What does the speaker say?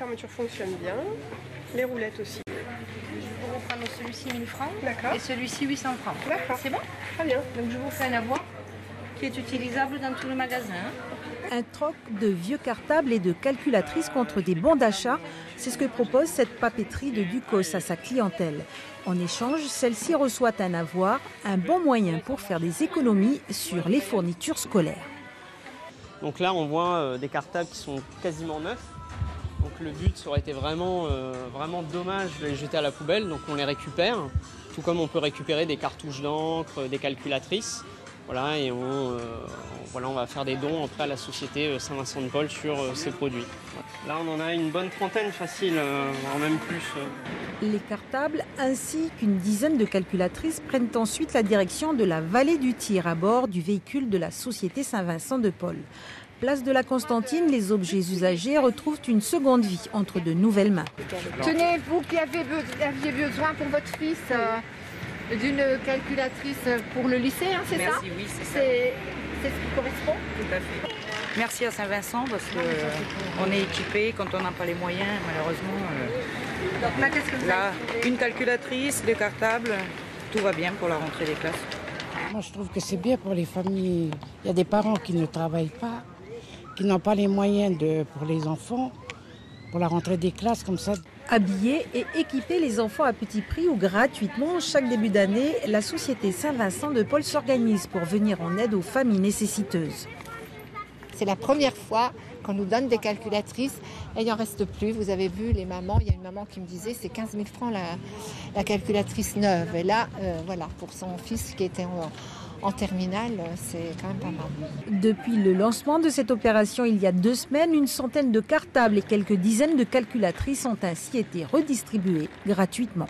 fermeture fonctionne bien. Les roulettes aussi. Je vais vous reprendre celui-ci 1000 francs D'accord. et celui-ci 800 francs. D'accord. C'est bon? Très bien. Donc je vous fais un avoir qui est utilisable dans tout le magasin. Un troc de vieux cartables et de calculatrices contre des bons d'achat, c'est ce que propose cette papeterie de Ducos à sa clientèle. En échange, celle-ci reçoit un avoir, un bon moyen pour faire des économies sur les fournitures scolaires. Donc là, on voit des cartables qui sont quasiment neufs. Donc le but, ça aurait été vraiment dommage de les jeter à la poubelle. Donc on les récupère, tout comme on peut récupérer des cartouches d'encre, des calculatrices. Voilà, et on va faire des dons après à la société Saint-Vincent-de-Paul sur ces produits. Là, on en a une bonne trentaine facile, voire même plus. Les cartables ainsi qu'une dizaine de calculatrices prennent ensuite la direction de la vallée du Tir à bord du véhicule de la société Saint-Vincent-de-Paul. Place de la Constantine, les objets usagés retrouvent une seconde vie entre de nouvelles mains. Tenez, vous qui aviez besoin pour votre fils d'une calculatrice pour le lycée, hein, c'est ça? Merci, oui, c'est ça. C'est ce qui correspond? Tout à fait. Merci à Saint-Vincent parce qu'on est équipé quand on n'a pas les moyens, malheureusement. Donc là, qu'est-ce que vous Là, avez? une calculatrice, des cartables, tout va bien pour la rentrée des classes. Moi, je trouve que c'est bien pour les familles. Il y a des parents qui ne travaillent pas, qui n'ont pas les moyens pour les enfants, pour la rentrée des classes comme ça. Habiller et équiper les enfants à petit prix ou gratuitement, chaque début d'année, la société Saint-Vincent-de-Paul s'organise pour venir en aide aux familles nécessiteuses. C'est la première fois qu'on nous donne des calculatrices et il n'en reste plus. Vous avez vu les mamans, il y a une maman qui me disait c'est 15 000 francs la calculatrice neuve. Et là, voilà, pour son fils qui était en terminale, c'est quand même pas mal. Depuis le lancement de cette opération il y a 2 semaines, une centaine de cartables et quelques dizaines de calculatrices ont ainsi été redistribuées gratuitement.